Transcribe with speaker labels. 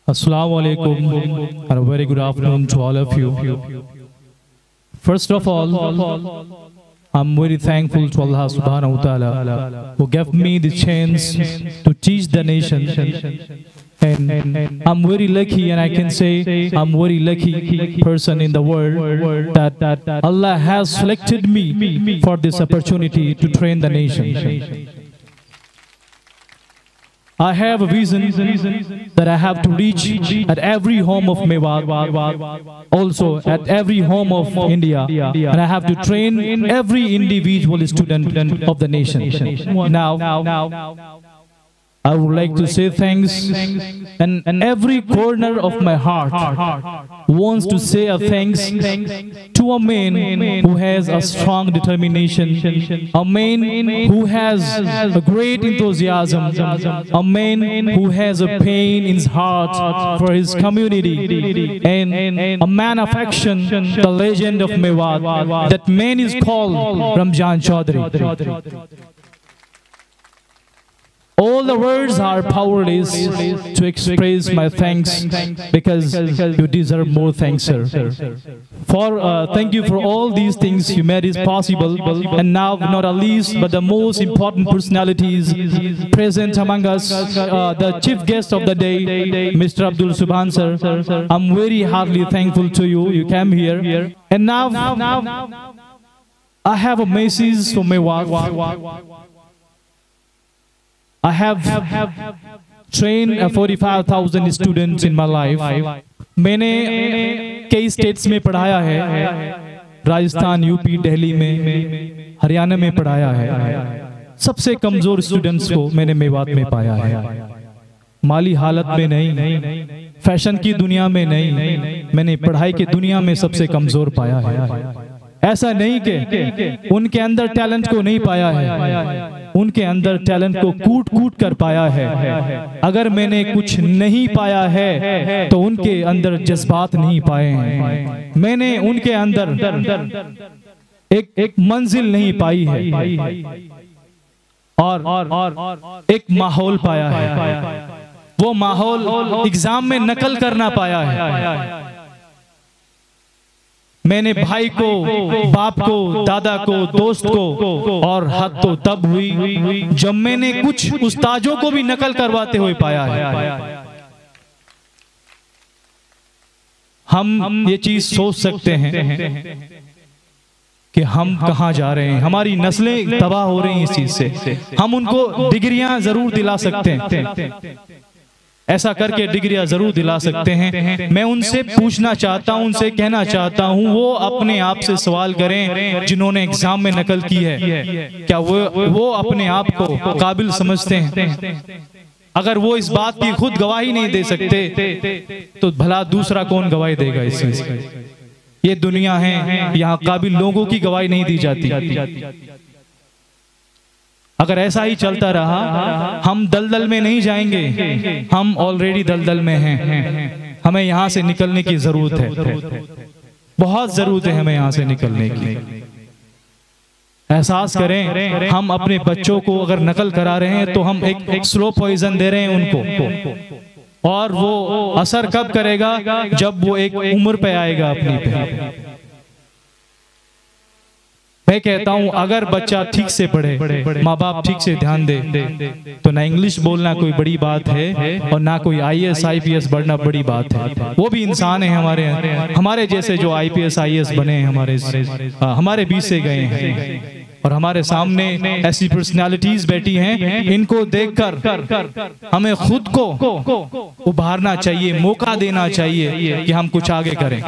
Speaker 1: Assalamu alaikum and a very good afternoon to all of you. First of all, I'm very thankful to Allah subhanahu wa ta'ala who gave me the chance to teach the nation. And I'm very lucky, and I can say I'm very lucky person in the world that Allah has selected me for this opportunity to train the nation. I have a vision that I have to reach at every home of Mewat, also at every home of India, and I have to train every individual student of the nation. Now, I would like to say thanks, and every corner of my heart wants to say a thanks to a man who has a strong determination, a man who has a great enthusiasm, a man who has a pain in his heart for his community, and a man of action, the legend of Mewat. That man is called Ramzan Chaudhary. All the words are powerless to express my thanks, because you deserve more thanks, sir. Thank you for all these things you made is possible. And now, not the least, but the most important personalities present among us, the chief guest of the day, Mr. Abdul Subhan, sir. I'm very heartily thankful to you. You came here. And now, I have a message for Mewat. I have trained 45,000 students in my life. मैंने कई states में पढ़ाया है, Rajasthan, UP, Delhi में, हरियाणा में पढ़ाया है। सबसे कमजोर स्टूडेंट्स को मैंने मेवात में पाया है। माली हालत में नहीं, फैशन की दुनिया में नहीं, मैंने पढ़ाई की दुनिया में सबसे कमजोर पाया है। ऐसा नहीं कि उनके अंदर टैलेंट को नहीं पाया है, उनके अंदर टैलेंट को कूट कूट कर पाया है। अगर मैंने कुछ नहीं पाया है तो उनके अंदर जज्बात नहीं पाए हैं। मैंने उनके अंदर एक मंजिल नहीं पाई है और एक माहौल पाया है। वो माहौल एग्जाम में नकल करना पाया है। मैंने भाई को, बाप को, दादा को, दोस्त को, और हद तो तब हुई जब मैंने कुछ उस्तादों को भी नकल करवाते हुए पाया है। हम ये चीज सोच सकते हैं कि हम कहां जा रहे हैं, हमारी नस्लें तबाह हो रही हैं इस चीज से। हम उनको डिग्रियां जरूर दिला सकते हैं, ऐसा करके डिग्रियां जरूर दिला सकते हैं। मैं उनसे पूछना चाहता हूं, उनसे कहना चाहता हूं, वो अपने आप से सवाल करें जिन्होंने एग्जाम में नकल की है, क्या वो अपने आप को काबिल समझते हैं? अगर वो इस बात की खुद गवाही नहीं दे सकते तो भला दूसरा कौन गवाही देगा इसमें? ये दुनिया है, यहाँ काबिल लोगों की गवाही नहीं दी जाती। अगर ऐसा ही चलता रहा, हम दलदल में नहीं जाएंगे, हम ऑलरेडी दलदल में हैं। हमें यहाँ से निकलने की जरूरत है, बहुत जरूरत है हमें यहाँ से निकलने की। एहसास करें, हम अपने बच्चों को अगर नकल करा रहे हैं तो हम एक स्लो पॉइजन दे रहे हैं उनको, और वो असर कब करेगा? जब वो एक उम्र पे आएगा अपनी पे। मैं कहता हूं, अगर बच्चा ठीक से पढ़े, माँ बाप ठीक से ध्यान दे, तो ना इंग्लिश बोलना कोई बड़ी बात है और ना कोई IAS IPS बढ़ना बड़ी बात है। वो भी इंसान है, हमारे जैसे जो IPS IAS बने हैं, हमारे बीच से गए हैं, और हमारे सामने ऐसी पर्सनालिटीज बैठी हैं। इनको देखकर हमें खुद को उभारना चाहिए, मौका देना चाहिए कि हम कुछ आगे करें।